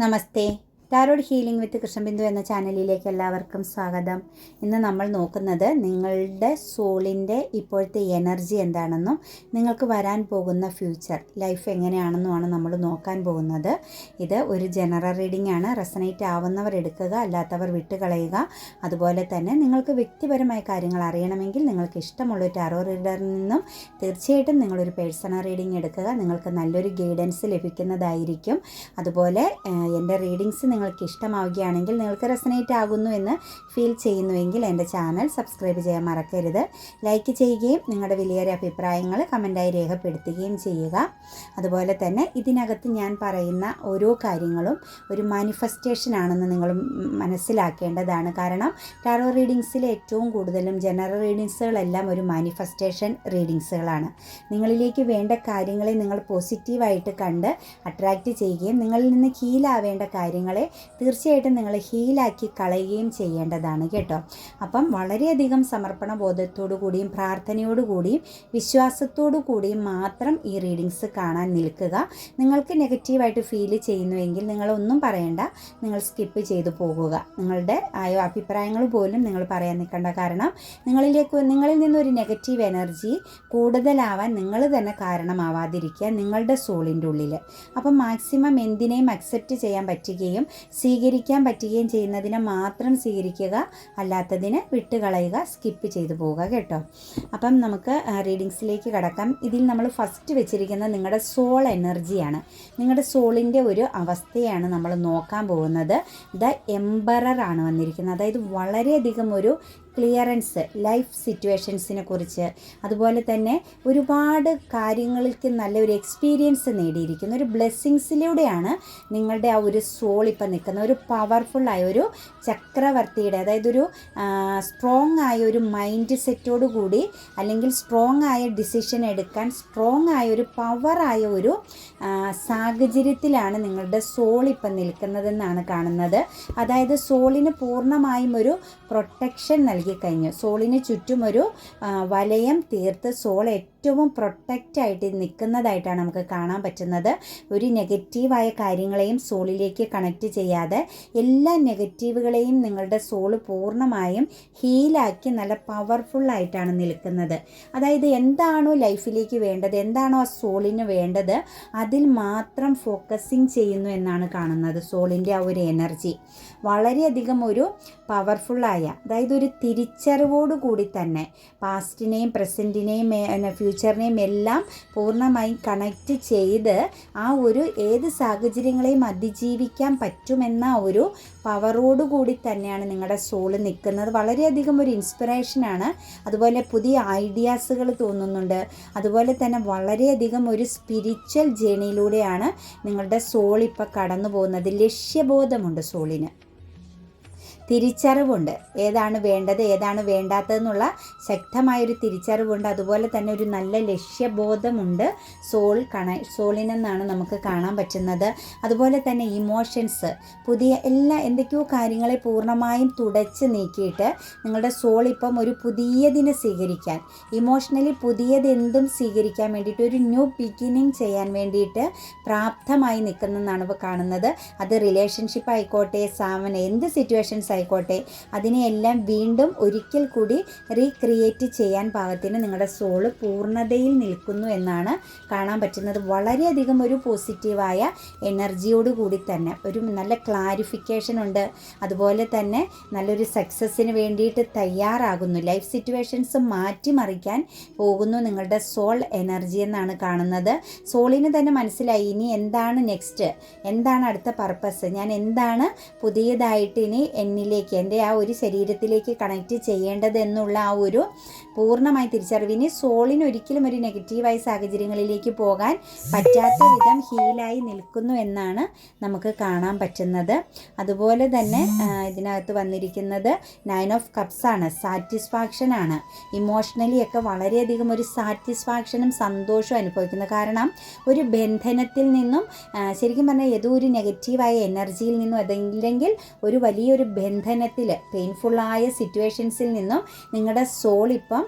നമസ്തേ. Tarot healing വിത്ത് കൃഷ്ണബിന്ദു എന്ന ചാനലിലേക്ക് എല്ലാവർക്കും സ്വാഗതം. ഇന്ന് നമ്മൾ നോക്കുന്നത് നിങ്ങളുടെ സോളിൻ്റെ ഇപ്പോഴത്തെ എനർജി എന്താണെന്നും നിങ്ങൾക്ക് വരാൻ പോകുന്ന ഫ്യൂച്ചർ ലൈഫ് എങ്ങനെയാണെന്നുമാണ് നമ്മൾ നോക്കാൻ പോകുന്നത്. ഇത് ഒരു ജനറൽ റീഡിംഗ് ആണ്. റെസനേറ്റ് ആവുന്നവർ എടുക്കുക, അല്ലാത്തവർ വിട്ടുകളയുക. അതുപോലെ തന്നെ നിങ്ങൾക്ക് വ്യക്തിപരമായ കാര്യങ്ങൾ അറിയണമെങ്കിൽ നിങ്ങൾക്ക് ഇഷ്ടമുള്ള ടാരോ റീഡറിൽ നിന്നും തീർച്ചയായിട്ടും നിങ്ങളൊരു പേഴ്സണൽ റീഡിംഗ് എടുക്കുക. നിങ്ങൾക്ക് നല്ലൊരു ഗൈഡൻസ് ലഭിക്കുന്നതായിരിക്കും. അതുപോലെ എൻ്റെ റീഡിങ്സ് നിങ്ങൾക്ക് ഇഷ്ടമാവുകയാണെങ്കിൽ, നിങ്ങൾക്ക് റെസനേറ്റ് ആകുന്നു എന്ന് ഫീൽ ചെയ്യുന്നുവെങ്കിൽ എൻ്റെ ചാനൽ സബ്സ്ക്രൈബ് ചെയ്യാൻ മറക്കരുത്. ലൈക്ക് ചെയ്യുകയും നിങ്ങളുടെ വിലയേറിയ അഭിപ്രായങ്ങൾ കമൻറ്റായി രേഖപ്പെടുത്തുകയും ചെയ്യുക. അതുപോലെ തന്നെ ഇതിനകത്ത് ഞാൻ പറയുന്ന ഓരോ കാര്യങ്ങളും ഒരു മാനിഫെസ്റ്റേഷൻ ആണെന്ന് നിങ്ങൾ മനസ്സിലാക്കേണ്ടതാണ്. കാരണം ടാരോ റീഡിങ്സിലെ ഏറ്റവും കൂടുതലും ജനറൽ റീഡിങ്സുകളെല്ലാം ഒരു മാനിഫെസ്റ്റേഷൻ റീഡിങ്സുകളാണ്. നിങ്ങളിലേക്ക് വേണ്ട കാര്യങ്ങളെ നിങ്ങൾ പോസിറ്റീവായിട്ട് കണ്ട് അട്രാക്റ്റ് ചെയ്യുകയും നിങ്ങളിൽ നിന്ന് ഹീലാവേണ്ട കാര്യങ്ങളെ തീർച്ചയായിട്ടും നിങ്ങൾ ഹീലാക്കി കളയുകയും ചെയ്യേണ്ടതാണ് കേട്ടോ. അപ്പം വളരെയധികം സമർപ്പണ ബോധത്തോടു കൂടിയും പ്രാർത്ഥനയോടു കൂടിയും വിശ്വാസത്തോടു കൂടിയും മാത്രം ഈ റീഡിങ്സ് കാണാൻ നിൽക്കുക. നിങ്ങൾക്ക് നെഗറ്റീവായിട്ട് ഫീൽ ചെയ്യുന്നുവെങ്കിൽ നിങ്ങളൊന്നും പറയണ്ട, നിങ്ങൾ സ്കിപ്പ് ചെയ്തു പോകുക. നിങ്ങളുടെ അഭിപ്രായങ്ങൾ പോലും നിങ്ങൾ പറയാൻ നിൽക്കേണ്ട. കാരണം നിങ്ങളിൽ നിന്നൊരു നെഗറ്റീവ് എനർജി കൂടുതലാവാൻ നിങ്ങൾ തന്നെ കാരണമാവാതിരിക്കുക നിങ്ങളുടെ സോളിൻ്റെ ഉള്ളിൽ. അപ്പം മാക്സിമം എന്തിനേയും അക്സെപ്റ്റ് ചെയ്യാൻ പറ്റുകയും സ്വീകരിക്കാൻ പറ്റുകയും ചെയ്യുന്നതിനെ മാത്രം സ്വീകരിക്കുക, അല്ലാത്തതിന് വിട്ടുകളയുക, സ്കിപ്പ് ചെയ്തു പോവുക കേട്ടോ. അപ്പം നമുക്ക് റീഡിങ്സിലേക്ക് കടക്കാം. ഇതിൽ നമ്മൾ ഫസ്റ്റ് വെച്ചിരിക്കുന്നത് നിങ്ങളുടെ സോൾ എനർജിയാണ്. നിങ്ങളുടെ സോളിൻ്റെ ഒരു അവസ്ഥയാണ് നമ്മൾ നോക്കാൻ പോകുന്നത്. ദ എംബറർ ആണ് വന്നിരിക്കുന്നത്. അതായത് വളരെയധികം ഒരു ക്ലിയറൻസ് ലൈഫ് സിറ്റുവേഷൻസിനെ കുറിച്ച്, അതുപോലെ തന്നെ ഒരുപാട് കാര്യങ്ങൾക്ക് നല്ലൊരു എക്സ്പീരിയൻസ് നേടിയിരിക്കുന്ന ഒരു ബ്ലെസ്സിങ്സിലൂടെയാണ് നിങ്ങളുടെ ആ ഒരു സോൾ ഇപ്പം നിൽക്കുന്ന ഒരു പവർഫുള്ളായ ഒരു ചക്രവർത്തിയുടെ, അതായത് ഒരു സ്ട്രോങ് ആയ ഒരു മൈൻഡ് സെറ്റോടു കൂടി, അല്ലെങ്കിൽ സ്ട്രോങ് ആയ ഡിസിഷൻ എടുക്കാൻ സ്ട്രോങ് ആയ ഒരു പവറായ ഒരു സാഹചര്യത്തിലാണ് നിങ്ങളുടെ സോൾ ഇപ്പം നിൽക്കുന്നതെന്നാണ് കാണുന്നത്. അതായത് സോളിന് പൂർണ്ണമായും ഒരു പ്രൊട്ടക്ഷൻ കഴിഞ്ഞു. സോളിന് ചുറ്റും ഒരു വലയം തീർത്ത് സോൾ ഏറ്റവും പ്രൊട്ടക്റ്റായിട്ട് നിൽക്കുന്നതായിട്ടാണ് നമുക്ക് കാണാൻ പറ്റുന്നത്. ഒരു നെഗറ്റീവായ കാര്യങ്ങളെയും സോളിലേക്ക് കണക്റ്റ് ചെയ്യാതെ എല്ലാ നെഗറ്റീവുകളെയും നിങ്ങളുടെ സോള് പൂർണ്ണമായും ഹീലാക്കി നല്ല പവർഫുള്ളായിട്ടാണ് നിൽക്കുന്നത്. അതായത് എന്താണോ ലൈഫിലേക്ക് വേണ്ടത്, എന്താണോ ആ സോളിന് വേണ്ടത്, അതിൽ മാത്രം ഫോക്കസിങ് ചെയ്യുന്നു എന്നാണ് കാണുന്നത്. സോളിൻ്റെ ആ ഒരു എനർജി വളരെയധികം ഒരു പവർഫുള്ളായ, അതായത് ഒരു തിരിച്ചറിവോടു കൂടി തന്നെ പാസ്റ്റിനെയും പ്രസൻറ്റിനെയും ഫ്യൂച്ചറിനെയും എല്ലാം പൂർണ്ണമായും കണക്റ്റ് ചെയ്ത് ആ ഒരു ഏത് സാഹചര്യങ്ങളെയും അതിജീവിക്കാൻ പറ്റുമെന്ന ഒരു പവറോടു കൂടി തന്നെയാണ് നിങ്ങളുടെ സോള് നിൽക്കുന്നത്. വളരെയധികം ഒരു ഇൻസ്പിറേഷനാണ്. അതുപോലെ പുതിയ ഐഡിയാസുകൾ തോന്നുന്നുണ്ട്. അതുപോലെ തന്നെ വളരെയധികം ഒരു സ്പിരിച്വൽ ജേണിയിലൂടെയാണ് നിങ്ങളുടെ സോൾ ഇപ്പോൾ കടന്നു പോകുന്നത്. ലക്ഷ്യബോധമുണ്ട് സോളിന്, തിരിച്ചറിവുണ്ട്. ഏതാണ് വേണ്ടത്, ഏതാണ് വേണ്ടാത്തതെന്നുള്ള ശക്തമായൊരു തിരിച്ചറിവുണ്ട്. അതുപോലെ തന്നെ ഒരു നല്ല ലക്ഷ്യബോധമുണ്ട് സോളിനെന്നാണ് നമുക്ക് കാണാൻ പറ്റുന്നത്. അതുപോലെ തന്നെ ഇമോഷൻസ്, പുതിയ എന്തൊക്കെയോ കാര്യങ്ങളെ പൂർണ്ണമായും തുടച്ച് നീക്കിയിട്ട് നിങ്ങളുടെ സോൾ ഇപ്പം ഒരു പുതിയതിനെ സ്വീകരിക്കാൻ, ഇമോഷണലി പുതിയതെന്തും സ്വീകരിക്കാൻ വേണ്ടിയിട്ട്, ഒരു ന്യൂ ബിഗിനിങ് ചെയ്യാൻ വേണ്ടിയിട്ട് പ്രാപ്തമായി നിൽക്കുന്നതെന്നാണ് ഇപ്പോൾ കാണുന്നത്. അത് റിലേഷൻഷിപ്പ് ആയിക്കോട്ടെ, എന്ത് സിറ്റുവേഷൻസ് ആയിക്കോട്ടെ, അതിനെയെല്ലാം വീണ്ടും ഒരിക്കൽ കൂടി റീക്രിയേറ്റ് ചെയ്യാൻ പാകത്തിന് നിങ്ങളുടെ സോള് പൂർണ്ണതയിൽ നിൽക്കുന്നു എന്നാണ് കാണാൻ പറ്റുന്നത്. വളരെയധികം ഒരു പോസിറ്റീവായ എനർജിയോട് കൂടി തന്നെ ഒരു നല്ല ക്ലാരിഫിക്കേഷൻ ഉണ്ട്. അതുപോലെ തന്നെ നല്ലൊരു സക്സസ്സിന് വേണ്ടിയിട്ട് തയ്യാറാകുന്നു. ലൈഫ് സിറ്റുവേഷൻസ് മാറ്റിമറിക്കാൻ പോകുന്നു നിങ്ങളുടെ സോൾ എനർജി എന്നാണ് കാണുന്നത്. സോളിന് തന്നെ മനസ്സിലായി ഇനി എന്താണ് നെക്സ്റ്റ്, എന്താണ് അടുത്ത പർപ്പസ്, ഞാൻ എന്താണ് പുതിയതായിട്ട് ഇനി എൻ്റെ ആ ഒരു ശരീരത്തിലേക്ക് കണക്റ്റ് ചെയ്യേണ്ടത് എന്നുള്ള ആ ഒരു പൂർണ്ണമായി തിരിച്ചറിവിന് സോളിന് ഒരിക്കലും ഒരു നെഗറ്റീവായ സാഹചര്യങ്ങളിലേക്ക് പോകാൻ പറ്റാത്ത വിധം ഹീലായി നിൽക്കുന്നു എന്നാണ് നമുക്ക് കാണാൻ പറ്റുന്നത്. അതുപോലെ തന്നെ ഇതിനകത്ത് വന്നിരിക്കുന്നത് 9 ഓഫ് കപ്സ് ആണ്. സാറ്റിസ്ഫാക്ഷൻ ആണ്. ഇമോഷണലി ഒക്കെ വളരെയധികം ഒരു സാറ്റിസ്ഫാക്ഷനും സന്തോഷവും അനുഭവിക്കുന്നത്. കാരണം ഒരു ബന്ധനത്തിൽ നിന്നും ശരിക്കും പറഞ്ഞാൽ ഏതോ ഒരു നെഗറ്റീവായ എനർജിയിൽ നിന്നും അതല്ലെങ്കിൽ ഒരു വലിയൊരു ബന്ധനത്തിൽ പെയിൻഫുള്ളായ സിറ്റുവേഷൻസിൽ നിന്നും നിങ്ങളുടെ സോൾ ഇപ്പം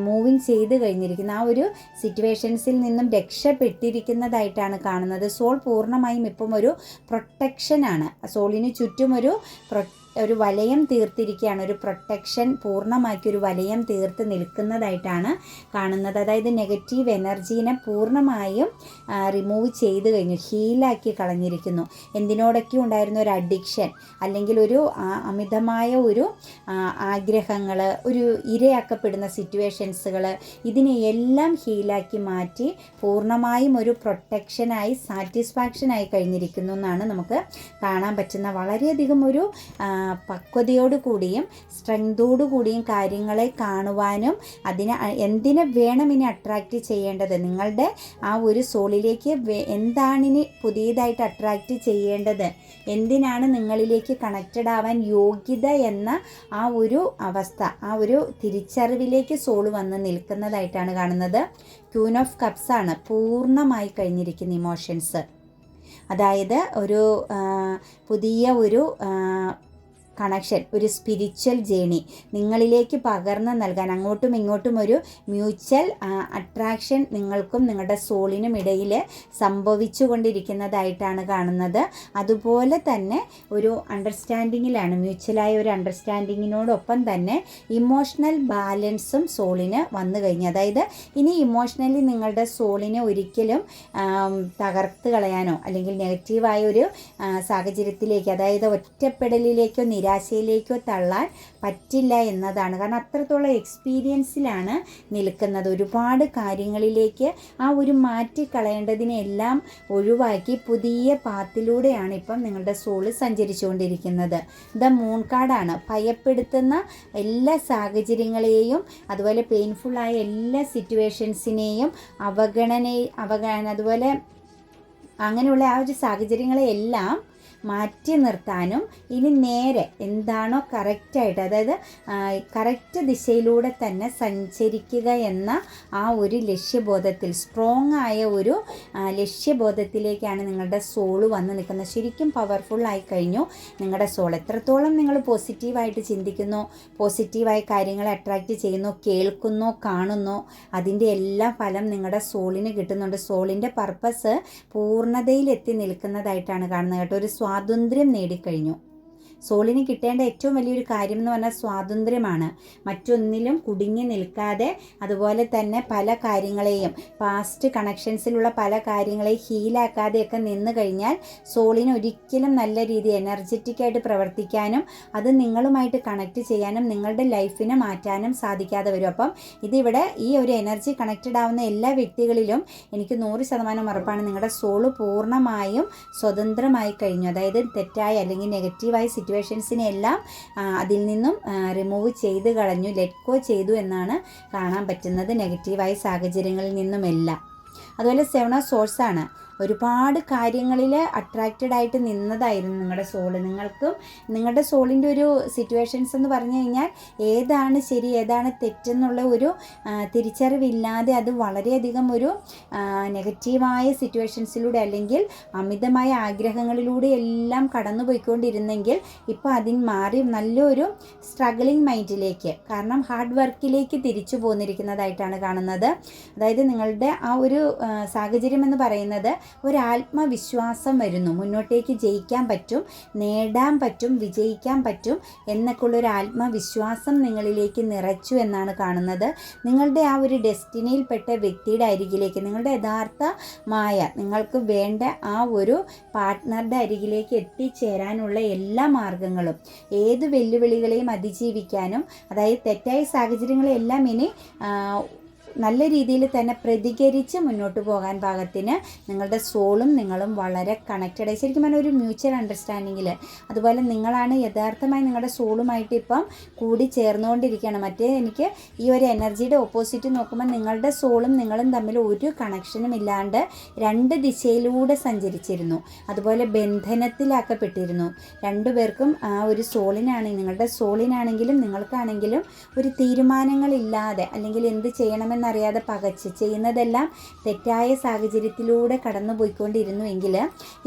മൂവിങ് ചെയ്ത് കഴിഞ്ഞിരിക്കുന്ന ആ ഒരു സിറ്റുവേഷൻസിൽ നിന്നും രക്ഷപ്പെട്ടിരിക്കുന്നതായിട്ടാണ് കാണുന്നത്. സോൾ പൂർണ്ണമായും ഇപ്പം ഒരു പ്രൊട്ടക്ഷനാണ്. സോളിന് ചുറ്റും ഒരു വലയം തീർത്തിരിക്കുകയാണ്. ഒരു പ്രൊട്ടക്ഷൻ പൂർണ്ണമാക്കി ഒരു വലയം തീർത്ത് നിൽക്കുന്നതായിട്ടാണ് കാണുന്നത്. അതായത് നെഗറ്റീവ് എനർജീനെ പൂർണ്ണമായും റിമൂവ് ചെയ്ത് കഴിഞ്ഞു, ഹീലാക്കി കളഞ്ഞിരിക്കുന്നു. എന്തിനോടൊക്കെ ഉണ്ടായിരുന്ന ഒരു അഡിക്ഷൻ അല്ലെങ്കിൽ ഒരു അമിതമായ ഒരു ആഗ്രഹങ്ങൾ, ഒരു ഇരയാക്കപ്പെടുന്ന സിറ്റുവേഷൻസുകൾ, ഇതിനെയെല്ലാം ഹീലാക്കി മാറ്റി പൂർണ്ണമായും ഒരു പ്രൊട്ടക്ഷനായി സാറ്റിസ്ഫാക്ഷനായി കഴിഞ്ഞിരിക്കുന്നു എന്നാണ് നമുക്ക് കാണാൻ പറ്റുന്ന. വളരെയധികം ഒരു പക്വതയോടുകൂടിയും സ്ട്രെങ്തോടുകൂടിയും കാര്യങ്ങളെ കാണുവാനും എന്തിനെ വേണം ഇനി അട്രാക്റ്റ് ചെയ്യേണ്ടത്, നിങ്ങളുടെ ആ ഒരു സോളിലേക്ക് എന്താണിനി പുതിയതായിട്ട് അട്രാക്റ്റ് ചെയ്യേണ്ടത്, എന്തിനാണ് നിങ്ങളിലേക്ക് കണക്റ്റഡ് ആവാൻ യോഗ്യത എന്ന ആ ഒരു അവസ്ഥ, ആ ഒരു തിരിച്ചറിവിലേക്ക് സോള് വന്ന് നിൽക്കുന്നതായിട്ടാണ് കാണുന്നത്. ക്വീൻ ഓഫ് കപ്സ് ആണ് പൂർണ്ണമായി കഴിഞ്ഞിരിക്കുന്ന ഇമോഷൻസ്. അതായത് ഒരു പുതിയ ഒരു കണക്ഷൻ, ഒരു സ്പിരിച്വൽ ജേണി നിങ്ങളിലേക്ക് പകർന്ന് നൽകാൻ, അങ്ങോട്ടും ഇങ്ങോട്ടും ഒരു മ്യൂച്വൽ അട്രാക്ഷൻ നിങ്ങൾക്കും നിങ്ങളുടെ സോളിനും ഇടയിൽ സംഭവിച്ചു കൊണ്ടിരിക്കുന്നതായിട്ടാണ് കാണുന്നത്. അതുപോലെ തന്നെ ഒരു അണ്ടർസ്റ്റാൻഡിങ്ങിലാണ്, മ്യൂച്വലായ ഒരു അണ്ടർസ്റ്റാൻഡിങ്ങിനോടൊപ്പം തന്നെ ഇമോഷണൽ ബാലൻസും സോളിന് വന്നു കഴിഞ്ഞു. അതായത് ഇനി ഇമോഷണലി നിങ്ങളുടെ സോളിനെ ഒരിക്കലും തകർത്ത് കളയാനോ അല്ലെങ്കിൽ നെഗറ്റീവായ ഒരു സാഹചര്യത്തിലേക്ക്, അതായത് ഒറ്റപ്പെടലിലേക്കോ നിരാശയിലേക്കോ തള്ളാൻ പറ്റില്ല എന്നതാണ്. കാരണം അത്രത്തോളം എക്സ്പീരിയൻസിലാണ് നിൽക്കുന്നത്. ഒരുപാട് കാര്യങ്ങളിലേക്ക് ആ ഒരു മാറ്റിക്കളയേണ്ടതിനെല്ലാം ഒഴിവാക്കി പുതിയ പാത്തിലൂടെയാണ് ഇപ്പം നിങ്ങളുടെ സോള് സഞ്ചരിച്ചുകൊണ്ടിരിക്കുന്നത്. ദ മൂൺ കാർഡാണ്. ഭയപ്പെടുത്തുന്ന എല്ലാ സാഹചര്യങ്ങളെയും അതുപോലെ പെയിൻഫുള്ളായ എല്ലാ സിറ്റുവേഷൻസിനെയും അതുപോലെ അങ്ങനെയുള്ള ആ ഒരു സാഹചര്യങ്ങളെയെല്ലാം മാറ്റി നിർത്താനും ഇനി നേരെ എന്താണോ കറക്റ്റായിട്ട്, അതായത് കറക്റ്റ് ദിശയിലൂടെ തന്നെ സഞ്ചരിക്കുക എന്ന ആ ഒരു ലക്ഷ്യബോധത്തിൽ, സ്ട്രോങ് ആയ ഒരു ലക്ഷ്യബോധത്തിലേക്കാണ് നിങ്ങളുടെ സോള് വന്ന് നിൽക്കുന്നത്. ശരിക്കും പവർഫുള്ളായി കഴിഞ്ഞു നിങ്ങളുടെ സോൾ. എത്രത്തോളം നിങ്ങൾ പോസിറ്റീവായിട്ട് ചിന്തിക്കുന്നു, പോസിറ്റീവായ കാര്യങ്ങളെ അട്രാക്റ്റ് ചെയ്യുന്നു, കേൾക്കുന്നു, കാണുന്നു, അതിൻ്റെ എല്ലാ ഫലം നിങ്ങളുടെ സോളിന് കിട്ടുന്നുണ്ട്. സോളിൻ്റെ പർപ്പസ് പൂർണ്ണതയിലെത്തി നിൽക്കുന്നതായിട്ടാണ് കാണുന്നത് കേട്ടോ. ഒരു സ്വാതന്ത്ര്യം നേടിക്കഴിഞ്ഞു. സോളിന് കിട്ടേണ്ട ഏറ്റവും വലിയൊരു കാര്യം എന്ന് പറഞ്ഞാൽ സ്വാതന്ത്ര്യമാണ്. മറ്റൊന്നിലും കുടുങ്ങി നിൽക്കാതെ, അതുപോലെ തന്നെ പല കാര്യങ്ങളെയും പാസ്റ്റ് കണക്ഷൻസിലുള്ള പല കാര്യങ്ങളെയും ഹീലാക്കാതെയൊക്കെ നിന്ന് കഴിഞ്ഞാൽ സോളിന് ഒരിക്കലും നല്ല രീതിയിൽ എനർജറ്റിക്കായിട്ട് പ്രവർത്തിക്കാനും അത് നിങ്ങളുമായിട്ട് കണക്റ്റ് ചെയ്യാനും നിങ്ങളുടെ ലൈഫിനെ മാറ്റാനും സാധിക്കാതെ വരും. അപ്പം ഇതിവിടെ ഈ ഒരു എനർജി കണക്റ്റഡ് ആവുന്ന എല്ലാ വ്യക്തികളിലും എനിക്ക് 100% ഉറപ്പാണ് നിങ്ങളുടെ സോള് പൂർണ്ണമായും സ്വതന്ത്രമായി കഴിഞ്ഞു. അതായത് തെറ്റായ അല്ലെങ്കിൽ നെഗറ്റീവായ സിറ്റുവേഷൻസിനെല്ലാം അതിൽ നിന്നും റിമൂവ് ചെയ്ത് കളഞ്ഞു, ലെറ്റ് ഗോ ചെയ്തു എന്നാണ് കാണാൻ പറ്റുന്നത്. നെഗറ്റീവായ സാഹചര്യങ്ങളിൽ നിന്നുമെല്ലാം. അതുപോലെ 7 ഓഫ് സോഴ്സ് ആണ്. ഒരുപാട് കാര്യങ്ങളിൽ അട്രാക്റ്റഡ് ആയിട്ട് നിന്നതായിരുന്നു നിങ്ങളുടെ സോള്. നിങ്ങൾക്കും നിങ്ങളുടെ സോളിൻ്റെ ഒരു സിറ്റുവേഷൻസ് എന്ന് പറഞ്ഞു കഴിഞ്ഞാൽ ഏതാണ് ശരി ഏതാണ് തെറ്റെന്നുള്ള ഒരു തിരിച്ചറിവില്ലാതെ അത് വളരെയധികം ഒരു നെഗറ്റീവായ സിറ്റുവേഷൻസിലൂടെ അല്ലെങ്കിൽ അമിതമായ ആഗ്രഹങ്ങളിലൂടെ എല്ലാം കടന്നു പോയിക്കൊണ്ടിരുന്നെങ്കിൽ ഇപ്പോൾ അതിന് മാറി നല്ലൊരു സ്ട്രഗിളിങ് മൈൻഡിലേക്ക്, കാരണം ഹാർഡ് വർക്കിലേക്ക് തിരിച്ചു പോന്നിരിക്കുന്നതായിട്ടാണ് കാണുന്നത്. അതായത് നിങ്ങളുടെ ആ ഒരു സാഹചര്യം എന്ന് പറയുന്നത് ഒരു ആത്മവിശ്വാസം വരുന്നു, മുന്നോട്ടേക്ക് ജയിക്കാൻ പറ്റും, നേടാൻ പറ്റും, വിജയിക്കാൻ പറ്റും എന്നൊക്കെയുള്ളൊരു ആത്മവിശ്വാസം നിങ്ങളിലേക്ക് നിറച്ചു കാണുന്നത്. നിങ്ങളുടെ ആ ഒരു ഡെസ്റ്റിനിയിൽപ്പെട്ട വ്യക്തിയുടെ അരികിലേക്ക്, നിങ്ങളുടെ യഥാർത്ഥമായ നിങ്ങൾക്ക് വേണ്ട ആ ഒരു പാർട്ട്ണറുടെ അരികിലേക്ക് എത്തിച്ചേരാനുള്ള എല്ലാ മാർഗങ്ങളും, ഏത് വെല്ലുവിളികളെയും അതിജീവിക്കാനും, അതായത് തെറ്റായ സാഹചര്യങ്ങളെല്ലാം ഇനി നല്ല രീതിയിൽ തന്നെ പ്രതികരിച്ച് മുന്നോട്ട് പോകാൻ പാകത്തിന് നിങ്ങളുടെ സോളും നിങ്ങളും വളരെ കണക്റ്റഡ് ആയി, ശരിക്കും പറഞ്ഞാൽ ഒരു മ്യൂച്വൽ അണ്ടർസ്റ്റാൻഡിങ്ങിൽ. അതുപോലെ നിങ്ങളാണ് യഥാർത്ഥമായി നിങ്ങളുടെ സോളുമായിട്ട് ഇപ്പം കൂടി ചേർന്നുകൊണ്ടിരിക്കുകയാണ്. മറ്റേ എനിക്ക് ഈ ഒരു എനർജിയുടെ ഓപ്പോസിറ്റ് നോക്കുമ്പോൾ നിങ്ങളുടെ സോളും നിങ്ങളും തമ്മിൽ ഒരു കണക്ഷനും ഇല്ലാണ്ട് രണ്ട് ദിശയിലൂടെ സഞ്ചരിച്ചിരുന്നു. അതുപോലെ ബന്ധനത്തിലാക്കപ്പെട്ടിരുന്നു. രണ്ടുപേർക്കും ആ ഒരു സോളിനാണെങ്കിൽ, നിങ്ങളുടെ സോളിനാണെങ്കിലും നിങ്ങൾക്കാണെങ്കിലും ഒരു തീരുമാനങ്ങളില്ലാതെ അല്ലെങ്കിൽ എന്ത് ചെയ്യണമെന്ന് എന്നറിയാതെ പകച്ച് ചെയ്യുന്നതെല്ലാം തെറ്റായ സാഹചര്യത്തിലൂടെ കടന്നു പോയിക്കൊണ്ടിരുന്നു എങ്കിൽ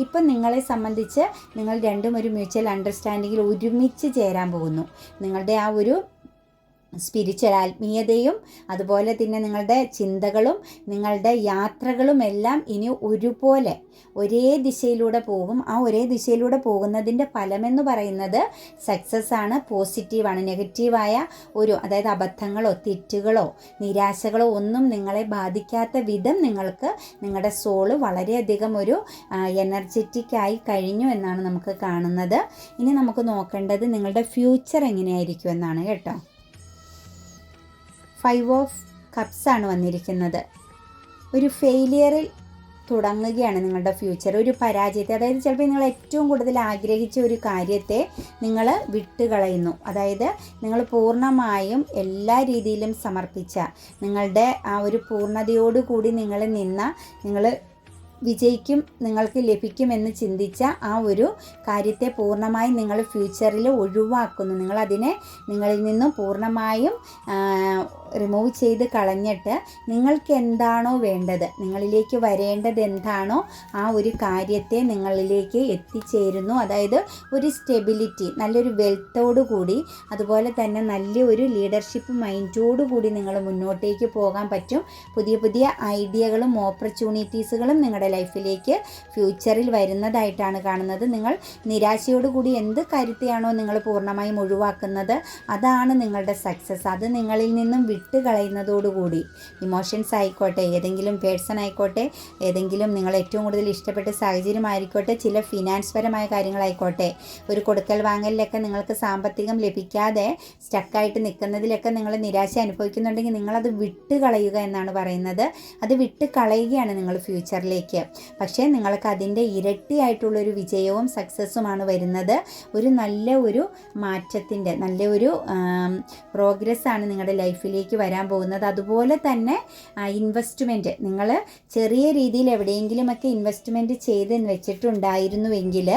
ഇപ്പം നിങ്ങളെ സംബന്ധിച്ച് നിങ്ങൾ രണ്ടും ഒരു മ്യൂച്വൽ അണ്ടർസ്റ്റാൻഡിങ്ങിൽ ഒരുമിച്ച് ചേരാൻ പോകുന്നു. നിങ്ങളുടെ ആ ഒരു സ്പിരിച്വൽ ആത്മീയതയും അതുപോലെ തന്നെ നിങ്ങളുടെ ചിന്തകളും നിങ്ങളുടെ യാത്രകളും എല്ലാം ഇനി ഒരുപോലെ ഒരേ ദിശയിലൂടെ പോകും. ആ ഒരേ ദിശയിലൂടെ പോകുന്നതിൻ്റെ ഫലമെന്ന് പറയുന്നത് സക്സസ് ആണ്, പോസിറ്റീവാണ്. നെഗറ്റീവായ അതായത് അബദ്ധങ്ങളോ തെറ്റുകളോ നിരാശകളോ ഒന്നും നിങ്ങളെ ബാധിക്കാത്ത വിധം നിങ്ങൾക്ക് നിങ്ങളുടെ സോള് വളരെയധികം ഒരു എനർജറ്റിക് ആയി കഴിഞ്ഞു എന്നാണ് നമുക്ക് കാണുന്നത്. ഇനി നമുക്ക് നോക്കേണ്ടത് നിങ്ങളുടെ ഫ്യൂച്ചർ എങ്ങനെയായിരിക്കും എന്നാണ് കേട്ടോ. 5 ഓഫ് കപ്സ് ആണ് വന്നിരിക്കുന്നത്. ഒരു ഫെയിലിയറിൽ തുടങ്ങുകയാണ് നിങ്ങളുടെ ഫ്യൂച്ചർ, ഒരു പരാജയത്തെ. അതായത് ചിലപ്പോൾ നിങ്ങൾ ഏറ്റവും കൂടുതൽ ആഗ്രഹിച്ച ഒരു കാര്യത്തെ നിങ്ങൾ വിട്ടുകളയുന്നു. അതായത് നിങ്ങൾ പൂർണ്ണമായും എല്ലാ രീതിയിലും സമർപ്പിച്ച നിങ്ങളുടെ ആ ഒരു പൂർണ്ണതയോടുകൂടി നിങ്ങൾ വിജയിക്കും, നിങ്ങൾക്ക് ലഭിക്കുമെന്ന് ചിന്തിച്ച ആ ഒരു കാര്യത്തെ പൂർണ്ണമായും നിങ്ങൾ ഫ്യൂച്ചറിൽ ഒഴിവാക്കുന്നു. നിങ്ങളിൽ നിന്നും പൂർണ്ണമായും റിമൂവ് ചെയ്ത് കളഞ്ഞിട്ട് നിങ്ങൾക്ക് എന്താണോ വേണ്ടത്, നിങ്ങളിലേക്ക് വരേണ്ടത് എന്താണോ ആ ഒരു കാര്യത്തെ നിങ്ങളിലേക്ക് എത്തിച്ചേരുന്നു. അതായത് ഒരു സ്റ്റെബിലിറ്റി, നല്ലൊരു വെൽത്തോടു കൂടി, അതുപോലെ തന്നെ നല്ലൊരു ലീഡർഷിപ്പ് മൈൻഡോടു കൂടി നിങ്ങൾ മുന്നോട്ടേക്ക് പോകാൻ പറ്റും. പുതിയ പുതിയ ഐഡിയകളും ഓപ്പർച്യൂണിറ്റീസുകളും നിങ്ങളുടെ ലൈഫിലേക്ക് ഫ്യൂച്ചറിൽ വരുന്നതായിട്ടാണ് കാണുന്നത്. നിങ്ങൾ നിരാശയോടുകൂടി എന്ത് കാര്യത്തെയാണോ നിങ്ങൾ പൂർണ്ണമായും ഒഴിവാക്കുന്നത് അതാണ് നിങ്ങളുടെ സക്സസ്. അത് നിങ്ങളിൽ നിന്നും വിട്ടുകളയുന്നതോടുകൂടി, ഇമോഷൻസ് ആയിക്കോട്ടെ, ഏതെങ്കിലും പേഴ്സൺ ആയിക്കോട്ടെ, ഏതെങ്കിലും നിങ്ങൾ ഏറ്റവും കൂടുതൽ ഇഷ്ടപ്പെട്ട സാഹചര്യം ആയിക്കോട്ടെ, ചില ഫിനാൻസ് പരമായ കാര്യങ്ങളായിക്കോട്ടെ, ഒരു കൊടുക്കൽ വാങ്ങലിലൊക്കെ നിങ്ങൾക്ക് സാമ്പത്തികം ലഭിക്കാതെ സ്റ്റക്കായിട്ട് നിൽക്കുന്നതിലൊക്കെ നിങ്ങൾ നിരാശ അനുഭവിക്കുന്നുണ്ടെങ്കിൽ നിങ്ങളത് വിട്ടുകളയുക എന്നാണ് പറയുന്നത്. അത് വിട്ടുകളയുകയാണ് നിങ്ങൾ ഫ്യൂച്ചറിലേക്ക്. പക്ഷേ നിങ്ങൾക്ക് അതിൻ്റെ ഇരട്ടിയായിട്ടുള്ളൊരു വിജയവും സക്സസ്സുമാണ് വരുന്നത്. നല്ല ഒരു മാറ്റത്തിൻ്റെ നല്ലൊരു പ്രോഗ്രസ്സാണ് നിങ്ങളുടെ ലൈഫിലേക്ക് വരാൻ പോകുന്നത്. അതുപോലെ തന്നെ ഇൻവെസ്റ്റ്മെൻറ്റ്, നിങ്ങൾ ചെറിയ രീതിയിൽ എവിടെയെങ്കിലുമൊക്കെ ഇൻവെസ്റ്റ്മെൻറ്റ് ചെയ്ത് വെച്ചിട്ടുണ്ടായിരുന്നുവെങ്കിൽ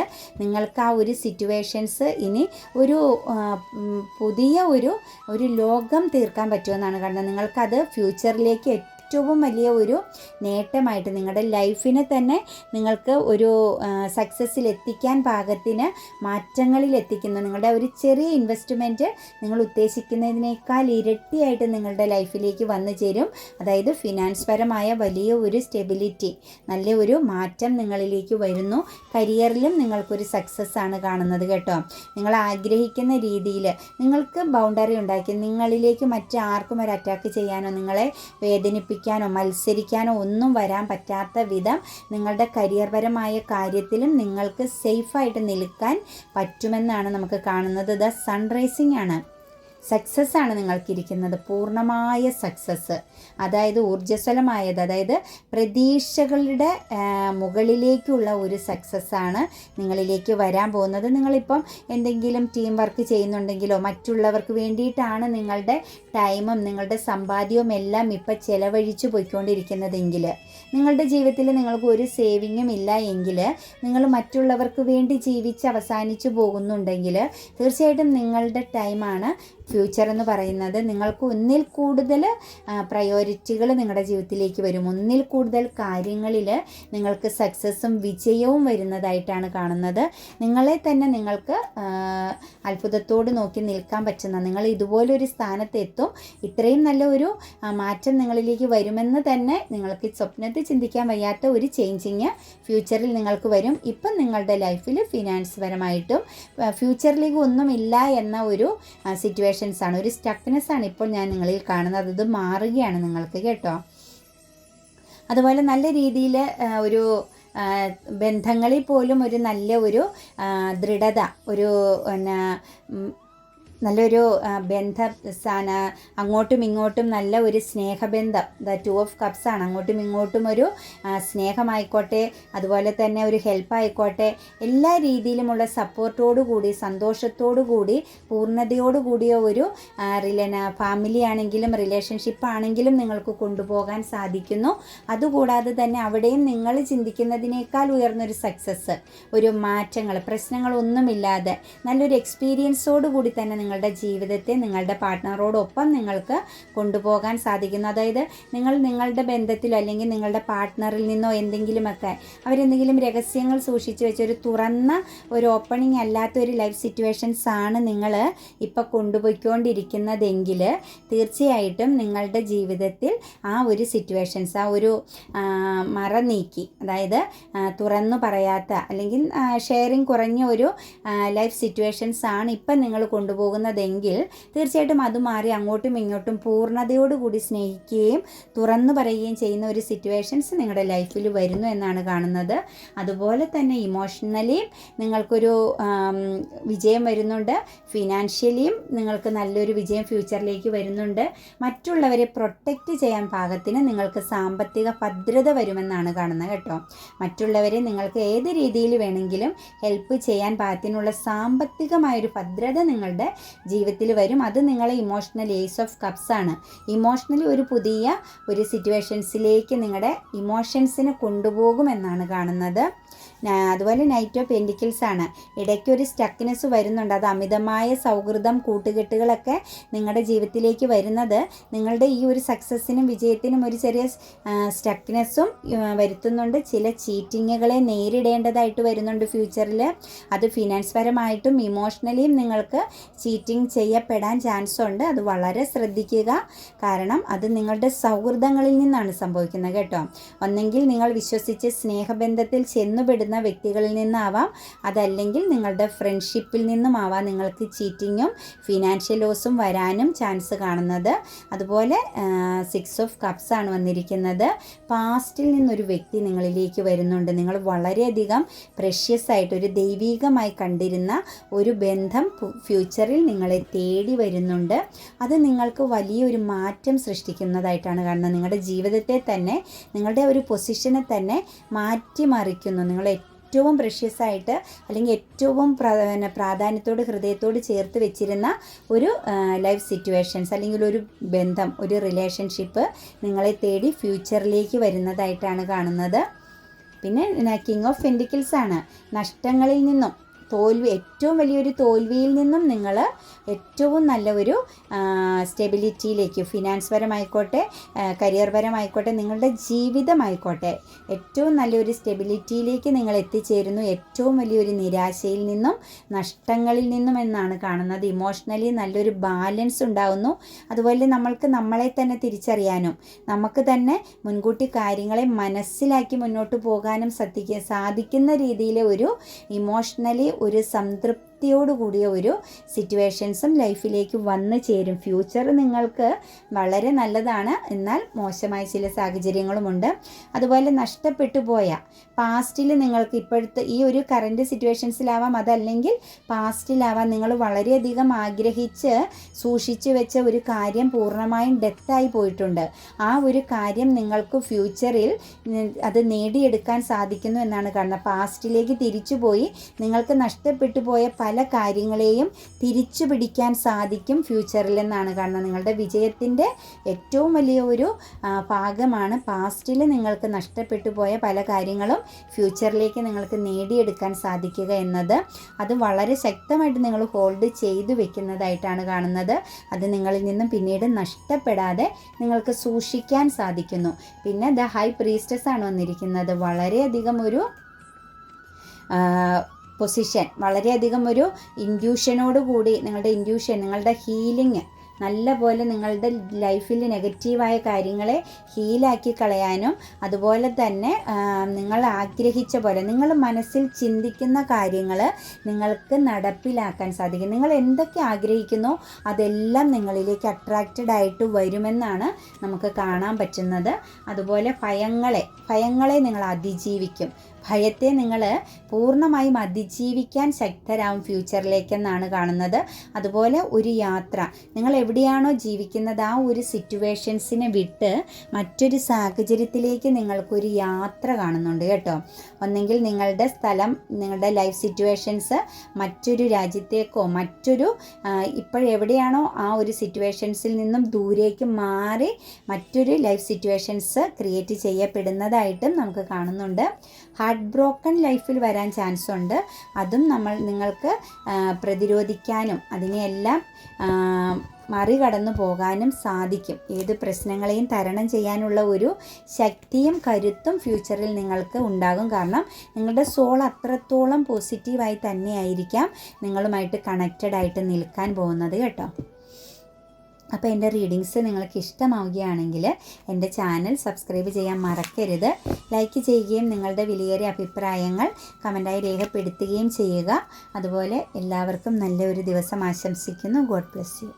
നിങ്ങൾക്ക് ആ ഒരു സിറ്റുവേഷൻസ് ഇനി പുതിയ ഒരു ലോകം തീർക്കാൻ പറ്റുമെന്നാണ് കാണുന്നത്. നിങ്ങൾക്കത് ഫ്യൂച്ചറിലേക്ക് ഏറ്റവും വലിയ ഒരു നേട്ടമായിട്ട് നിങ്ങളുടെ ലൈഫിനെ തന്നെ നിങ്ങൾക്ക് ഒരു സക്സസ്സിൽ എത്തിക്കാൻ പാകത്തിന് മാറ്റങ്ങളിൽ എത്തിക്കുന്നു. നിങ്ങളുടെ ഒരു ചെറിയ ഇൻവെസ്റ്റ്മെൻറ്റ് നിങ്ങൾ ഉദ്ദേശിക്കുന്നതിനേക്കാൾ ഇരട്ടിയായിട്ട് നിങ്ങളുടെ ലൈഫിലേക്ക് വന്നു ചേരും. അതായത് ഫിനാൻസ് പരമായ വലിയ ഒരു സ്റ്റെബിലിറ്റി, നല്ല ഒരു മാറ്റം നിങ്ങളിലേക്ക് വരുന്നു. കരിയറിലും നിങ്ങൾക്കൊരു സക്സസ് ആണ് കാണുന്നത് കേട്ടോ. നിങ്ങൾ ആഗ്രഹിക്കുന്ന രീതിയിൽ നിങ്ങൾക്ക് ബൗണ്ടറി ഉണ്ടാക്കി നിങ്ങളിലേക്ക് മറ്റാർക്കും ഒരു അറ്റാക്ക് ചെയ്യാനോ നിങ്ങളെ വേദനിപ്പിക്കാനോ മത്സരിക്കാനോ ഒന്നും വരാൻ പറ്റാത്ത വിധം നിങ്ങളുടെ കരിയർപരമായ കാര്യത്തിലും നിങ്ങൾക്ക് സേഫായിട്ട് നിൽക്കാൻ പറ്റുമെന്നാണ് നമുക്ക് കാണുന്നത്. സൺറൈസിംഗ് ആണ്, സക്സസ് ആണ് നിങ്ങൾക്കിരിക്കുന്നത്, പൂർണ്ണമായ സക്സസ്. അതായത് ഊർജ്ജസ്വലമായത്, അതായത് പ്രതീക്ഷകളുടെ മുകളിലേക്കുള്ള ഒരു സക്സസ്സാണ് നിങ്ങളിലേക്ക് വരാൻ പോകുന്നത്. നിങ്ങളിപ്പം എന്തെങ്കിലും ടീം വർക്ക് ചെയ്യുന്നുണ്ടെങ്കിലോ മറ്റുള്ളവർക്ക് വേണ്ടിയിട്ടാണ് നിങ്ങളുടെ ടൈമും നിങ്ങളുടെ സമ്പാദ്യവും എല്ലാം ഇപ്പം ചിലവഴിച്ചു പോയിക്കൊണ്ടിരിക്കുന്നതെങ്കിൽ, നിങ്ങളുടെ ജീവിതത്തിൽ നിങ്ങൾക്ക് ഒരു സേവിങ്ങും ഇല്ല എങ്കിൽ, നിങ്ങൾ മറ്റുള്ളവർക്ക് വേണ്ടി ജീവിച്ച് അവസാനിച്ചു പോകുന്നുണ്ടെങ്കിൽ തീർച്ചയായിട്ടും നിങ്ങളുടെ ടൈമാണ് ഫ്യൂച്ചർ എന്ന് പറയുന്നത്. നിങ്ങൾക്ക് ഒന്നിൽ കൂടുതൽ പ്രയോറിറ്റികൾ നിങ്ങളുടെ ജീവിതത്തിലേക്ക് വരും. ഒന്നിൽ കൂടുതൽ കാര്യങ്ങളിൽ നിങ്ങൾക്ക് സക്സസ്സും വിജയവും വരുന്നതായിട്ടാണ് കാണുന്നത്. നിങ്ങളെ തന്നെ നിങ്ങൾക്ക് അത്ഭുതത്തോട് നോക്കി നിൽക്കാൻ പറ്റുന്ന, നിങ്ങൾ ഇതുപോലൊരു സ്ഥാനത്തെത്തും, ഇത്രയും നല്ല ഒരു മാറ്റം നിങ്ങളിലേക്ക് വരുമെന്ന് തന്നെ നിങ്ങൾക്ക് സ്വപ്നത്തിൽ ചിന്തിക്കാൻ വയ്യാത്ത ഒരു ചേഞ്ചിങ് ഫ്യൂച്ചറിൽ നിങ്ങൾക്ക് വരും. ഇപ്പം നിങ്ങളുടെ ലൈഫിൽ ഫിനാൻസ് പരമായിട്ടും ഫ്യൂച്ചറിലേക്ക് ഒന്നുമില്ല എന്ന ഒരു സിറ്റുവേഷൻസ് ആണ്, ഒരു സ്റ്റക്നെസ് ആണ് ഇപ്പോൾ ഞാൻ നിങ്ങളിൽ കാണുന്നത്. അത് മാറുകയാണ് നിങ്ങൾക്ക് കേട്ടോ. അതുപോലെ നല്ല രീതിയിൽ ഒരു ബന്ധങ്ങളിൽ പോലും ഒരു നല്ല ഒരു ദൃഢത, നല്ലൊരു അങ്ങോട്ടും ഇങ്ങോട്ടും നല്ല ഒരു സ്നേഹബന്ധം. 2 ഓഫ് കപ്സ് ആണ്. അങ്ങോട്ടും ഇങ്ങോട്ടും ഒരു സ്നേഹമായിക്കോട്ടെ, അതുപോലെ തന്നെ ഒരു ഹെൽപ്പായിക്കോട്ടെ, എല്ലാ രീതിയിലുമുള്ള സപ്പോർട്ടോടുകൂടി, സന്തോഷത്തോടുകൂടി, പൂർണ്ണതയോടുകൂടിയ ഒരു ഫാമിലി ആണെങ്കിലും റിലേഷൻഷിപ്പ് ആണെങ്കിലും നിങ്ങൾക്ക് കൊണ്ടുപോകാൻ സാധിക്കുന്നു. അതുകൂടാതെ തന്നെ അവിടെയും നിങ്ങൾ ചിന്തിക്കുന്നതിനേക്കാൾ ഉയർന്നൊരു സക്സസ്, ഒരു മാറ്റങ്ങൾ, പ്രശ്നങ്ങളൊന്നുമില്ലാതെ നല്ലൊരു എക്സ്പീരിയൻസോടുകൂടി തന്നെ നിങ്ങൾ നിങ്ങളുടെ ജീവിതത്തെ നിങ്ങളുടെ പാർട്ട്ണറോടൊപ്പം നിങ്ങൾക്ക് കൊണ്ടുപോകാൻ സാധിക്കുന്നു. അതായത് നിങ്ങളുടെ ബന്ധത്തിലോ അല്ലെങ്കിൽ നിങ്ങളുടെ പാർട്ട്ണറിൽ നിന്നോ എന്തെങ്കിലുമൊക്കെ അവരെന്തെങ്കിലും രഹസ്യങ്ങൾ സൂക്ഷിച്ചു വെച്ചൊരു തുറന്ന ഒരു ഓപ്പണിംഗ് അല്ലാത്തൊരു ലൈഫ് സിറ്റുവേഷൻസ് ആണ് നിങ്ങൾ ഇപ്പോൾ കൊണ്ടുപോയിക്കൊണ്ടിരിക്കുന്നതെങ്കിൽ തീർച്ചയായിട്ടും നിങ്ങളുടെ ജീവിതത്തിൽ ആ ഒരു സിറ്റുവേഷൻസ്, ആ ഒരു മറ നീക്കി, അതായത് തുറന്നു പറയാത്ത അല്ലെങ്കിൽ ഷെയറിങ് കുറഞ്ഞ ഒരു ലൈഫ് സിറ്റുവേഷൻസ് ആണ് ഇപ്പം നിങ്ങൾ കൊണ്ടുപോകുന്നതെങ്കിൽ തീർച്ചയായിട്ടും അത് മാറി അങ്ങോട്ടും ഇങ്ങോട്ടും പൂർണ്ണതയോടുകൂടി സ്നേഹിക്കുകയും തുറന്നു പറയുകയും ചെയ്യുന്ന ഒരു സിറ്റുവേഷൻസ് നിങ്ങളുടെ ലൈഫിൽ വരുന്നു എന്നാണ് കാണുന്നത്. അതുപോലെ തന്നെ ഇമോഷണലിയും നിങ്ങൾക്കൊരു വിജയം വരുന്നുണ്ട്, ഫിനാൻഷ്യലിയും നിങ്ങൾക്ക് നല്ലൊരു വിജയം ഫ്യൂച്ചറിലേക്ക് വരുന്നുണ്ട്. മറ്റുള്ളവരെ പ്രൊട്ടക്റ്റ് ചെയ്യാൻ പാകത്തിന് നിങ്ങൾക്ക് സാമ്പത്തിക ഭദ്രത വരുമെന്നാണ് കാണുന്നത് കേട്ടോ. മറ്റുള്ളവരെ നിങ്ങൾക്ക് ഏത് രീതിയിൽ വേണമെങ്കിലും ഹെൽപ്പ് ചെയ്യാൻ പാകത്തിനുള്ള സാമ്പത്തികമായൊരു ഭദ്രത നിങ്ങളുടെ ജീവിതത്തിൽ വരും. അത് നിങ്ങളെ ഇമോഷണൽ ഏസ് ഓഫ് കപ്സ് ആണ്. ഇമോഷണലി ഒരു പുതിയ ഒരു സിറ്റുവേഷൻസിലേക്ക് നിങ്ങളുടെ ഇമോഷൻസിനെ കൊണ്ടുപോകുമെന്നാണ് കാണുന്നത്. അതുപോലെ നൈറ്റ് ഓഫ് പെൻറ്റിക്കിൾസ് ആണ്. ഇടയ്ക്കൊരു സ്റ്റക്നെസ് വരുന്നുണ്ട്. അത് അമിതമായ സൗഹൃദം, കൂട്ടുകെട്ടുകളൊക്കെ നിങ്ങളുടെ ജീവിതത്തിലേക്ക് വരുന്നത് നിങ്ങളുടെ ഈ ഒരു സക്സസ്സിനും വിജയത്തിനും ഒരു ചെറിയ സ്റ്റക്നെസ്സും വരുത്തുന്നുണ്ട്. ചില ചീറ്റിങ്ങുകളെ നേരിടേണ്ടതായിട്ട് വരുന്നുണ്ട് ഫ്യൂച്ചറിൽ. അത് ഫിനാൻസ് പരമായിട്ടും ഇമോഷണലിയും നിങ്ങൾക്ക് ചീറ്റിംഗ് ചെയ്യപ്പെടാൻ ചാൻസ് ഉണ്ട്. അത് വളരെ ശ്രദ്ധിക്കുക. കാരണം അത് നിങ്ങളുടെ സൗഹൃദങ്ങളിൽ നിന്നാണ് സംഭവിക്കുന്നത് കേട്ടോ. ഒന്നെങ്കിൽ നിങ്ങൾ വിശ്വസിച്ച് സ്നേഹബന്ധത്തിൽ ചെന്നുപെടുന്ന വ്യക്തികളിൽ നിന്നാവാം, അതല്ലെങ്കിൽ നിങ്ങളുടെ ഫ്രണ്ട്ഷിപ്പിൽ നിന്നുമാവാം നിങ്ങൾക്ക് ചീറ്റിങ്ങും ഫിനാൻഷ്യൽ ലോസും വരാനും ചാൻസ് കാണുന്നത്. അതുപോലെ 6 ഓഫ് കപ്സ് ആണ് വന്നിരിക്കുന്നത്. പാസ്റ്റിൽ നിന്നൊരു വ്യക്തി നിങ്ങളിലേക്ക് വരുന്നുണ്ട്. നിങ്ങൾ വളരെയധികം പ്രഷ്യസ് ആയിട്ട് ഒരു ദൈവികമായി കണ്ടിരുന്ന ഒരു ബന്ധം ഫ്യൂച്ചറിൽ നിങ്ങളെ തേടി വരുന്നുണ്ട്. അത് നിങ്ങൾക്ക് വലിയൊരു മാറ്റം സൃഷ്ടിക്കുന്നതായിട്ടാണ് കാണുന്നത്. നിങ്ങളുടെ ജീവിതത്തെ തന്നെ, നിങ്ങളുടെ ഒരു പൊസിഷനെ തന്നെ മാറ്റിമറിക്കുന്നു. നിങ്ങൾ ഏറ്റവും പ്രഷ്യസ് ആയിട്ട് അല്ലെങ്കിൽ ഏറ്റവും പ്രാധാന്യത്തോട് ഹൃദയത്തോട് ചേർത്ത് വെച്ചിരുന്ന ഒരു ലൈഫ് സിറ്റുവേഷൻസ് അല്ലെങ്കിൽ ഒരു ബന്ധം, ഒരു റിലേഷൻഷിപ്പ് നിങ്ങളെ തേടി ഫ്യൂച്ചറിലേക്ക് വരുന്നതായിട്ടാണ് കാണുന്നത്. പിന്നെ കിങ് ഓഫ് പെൻറ്റിക്കിൾസ് ആണ്. നഷ്ടങ്ങളിൽ നിന്നും ഏറ്റവും വലിയൊരു തോൽവിയിൽ നിന്നും നിങ്ങൾ ഏറ്റവും നല്ല ഒരു സ്റ്റെബിലിറ്റിയിലേക്ക്, ഫിനാൻസ് പരമായിക്കോട്ടെ കരിയർ പരമായിക്കോട്ടെ നിങ്ങളുടെ ജീവിതമായിക്കോട്ടെ ഏറ്റവും നല്ലൊരു സ്റ്റെബിലിറ്റിയിലേക്ക് നിങ്ങൾ എത്തിച്ചേരുന്നു. ഏറ്റവും വലിയൊരു നിരാശയിൽ നിന്നും നഷ്ടങ്ങളിൽ നിന്നും എന്നാണ് കാണുന്നത്. ഇമോഷണലി നല്ലൊരു ബാലൻസ് ഉണ്ടാകുന്നു. അതുപോലെ നമ്മൾക്ക് നമ്മളെ തന്നെ തിരിച്ചറിയാനും നമുക്ക് തന്നെ മുൻകൂട്ടി കാര്യങ്ങളെ മനസ്സിലാക്കി മുന്നോട്ട് പോകാനും സാധിക്കുന്ന രീതിയിലെ ഒരു ഇമോഷണലി ഒരു സംതൃപ്തിയോടുകൂടിയ ഒരു സിറ്റുവേഷൻസും ലൈഫിലേക്ക് വന്നു ചേരും. ഫ്യൂച്ചർ നിങ്ങൾക്ക് വളരെ നല്ലതാണ്, എന്നാൽ മോശമായ ചില സാഹചര്യങ്ങളുമുണ്ട്. അതുപോലെ നഷ്ടപ്പെട്ടു പോയ പാസ്റ്റിൽ നിങ്ങൾക്ക് ഇപ്പോഴത്തെ ഈ ഒരു കറൻറ്റ് സിറ്റുവേഷൻസിലാവാം, അതല്ലെങ്കിൽ പാസ്റ്റിലാവാം, നിങ്ങൾ വളരെയധികം ആഗ്രഹിച്ച് സൂക്ഷിച്ചു വെച്ച ഒരു കാര്യം പൂർണ്ണമായും ഡെത്തായി പോയിട്ടുണ്ട്. ആ ഒരു കാര്യം നിങ്ങൾക്ക് ഫ്യൂച്ചറിൽ അത് നേടിയെടുക്കാൻ സാധിക്കുന്നു എന്നാണ് കാണുന്നത്. പാസ്റ്റിലേക്ക് തിരിച്ചുപോയി നിങ്ങൾക്ക് നഷ്ടപ്പെട്ടു പോയ പല കാര്യങ്ങളെയും തിരിച്ചു പിടിക്കാൻ സാധിക്കും ഫ്യൂച്ചറിൽ എന്നാണ് കാണുന്നത്. നിങ്ങളുടെ വിജയത്തിൻ്റെ ഏറ്റവും വലിയ ഒരു ഭാഗമാണ് പാസ്റ്റിൽ നിങ്ങൾക്ക് നഷ്ടപ്പെട്ടു പോയ പല കാര്യങ്ങളും ഫ്യൂച്ചറിലേക്ക് നിങ്ങൾക്ക് നേടിയെടുക്കാൻ സാധിക്കുക എന്നത്. അത് വളരെ ശക്തമായിട്ട് നിങ്ങൾ ഹോൾഡ് ചെയ്തു വെക്കുന്നതായിട്ടാണ് കാണുന്നത്. അത് നിങ്ങളിൽ നിന്നും പിന്നീട് നഷ്ടപ്പെടാതെ നിങ്ങൾക്ക് സൂക്ഷിക്കാൻ സാധിക്കുന്നു. പിന്നെ ദ ഹൈ പ്രീസ്റ്റസ് ആണ് വന്നിരിക്കുന്നത്. വളരെയധികം ഒരു പൊസിഷൻ, വളരെയധികം ഒരു ഇൻഡ്യൂഷനോടുകൂടി നിങ്ങളുടെ ഇൻഡ്യൂഷൻ, നിങ്ങളുടെ ഹീലിംഗ് നല്ല പോലെ നിങ്ങളുടെ ലൈഫിൽ നെഗറ്റീവായ കാര്യങ്ങളെ ഹീലാക്കി കളയാനും അതുപോലെ തന്നെ നിങ്ങൾ ആഗ്രഹിച്ച പോലെ നിങ്ങൾ മനസ്സിൽ ചിന്തിക്കുന്ന കാര്യങ്ങൾ നിങ്ങൾക്ക് നടപ്പിലാക്കാൻ സാധിക്കും. നിങ്ങൾ എന്തൊക്കെ ആഗ്രഹിക്കുന്നോ അതെല്ലാം നിങ്ങളിലേക്ക് അട്രാക്റ്റഡ് ആയിട്ട് വരുമെന്നാണ് നമുക്ക് കാണാൻ പറ്റുന്നത്. അതുപോലെ ഭയങ്ങളെ നിങ്ങൾ അതിജീവിക്കും. ഭയത്തെ നിങ്ങൾ പൂർണ്ണമായും അതിജീവിക്കാൻ ശക്തരാകും ഫ്യൂച്ചറിലേക്കെന്നാണ് കാണുന്നത്. അതുപോലെ ഒരു യാത്ര, നിങ്ങൾ എവിടെയാണോ ജീവിക്കുന്നത് ആ ഒരു സിറ്റുവേഷൻസിനെ വിട്ട് മറ്റൊരു സാഹചര്യത്തിലേക്ക് നിങ്ങൾക്കൊരു യാത്ര കാണുന്നുണ്ട് കേട്ടോ. ഒന്നെങ്കിൽ നിങ്ങളുടെ സ്ഥലം, നിങ്ങളുടെ ലൈഫ് സിറ്റുവേഷൻസ് മറ്റൊരു രാജ്യത്തേക്കോ മറ്റൊരു ഇപ്പോഴെവിടെയാണോ ആ ഒരു സിറ്റുവേഷൻസിൽ നിന്നും ദൂരേക്ക് മാറി മറ്റൊരു ലൈഫ് സിറ്റുവേഷൻസ് ക്രിയേറ്റ് ചെയ്യപ്പെടുന്നതായിട്ടും നമുക്ക് കാണുന്നുണ്ട്. ഹാർട്ട് ഹാർട്ട് ബ്രോക്കൺ ലൈഫിൽ വരാൻ ചാൻസ് ഉണ്ട്. അതും നിങ്ങൾക്ക് പ്രതിരോധിക്കാനും അതിനെയെല്ലാം മറികടന്നു പോകാനും സാധിക്കും. ഏത് പ്രശ്നങ്ങളെയും തരണം ചെയ്യാനുള്ള ഒരു ശക്തിയും കരുത്തും ഫ്യൂച്ചറിൽ നിങ്ങൾക്ക് ഉണ്ടാകും. കാരണം നിങ്ങളുടെ സോൾ അത്രത്തോളം പോസിറ്റീവായി തന്നെയായിരിക്കാം നിങ്ങളുമായിട്ട് കണക്റ്റഡ് ആയിട്ട് നിൽക്കാൻ പോകുന്നത് കേട്ടോ. അപ്പോൾ എൻ്റെ റീഡിങ്സ് നിങ്ങൾക്ക് ഇഷ്ടമാവുകയാണെങ്കിൽ എൻ്റെ ചാനൽ സബ്സ്ക്രൈബ് ചെയ്യാൻ മറക്കരുത്. ലൈക്ക് ചെയ്യുകയും നിങ്ങളുടെ വിലയേറിയ അഭിപ്രായങ്ങൾ കമൻറ്റായി രേഖപ്പെടുത്തുകയും ചെയ്യുക. അതുപോലെ എല്ലാവർക്കും നല്ലൊരു ദിവസം ആശംസിക്കുന്നു. God bless you.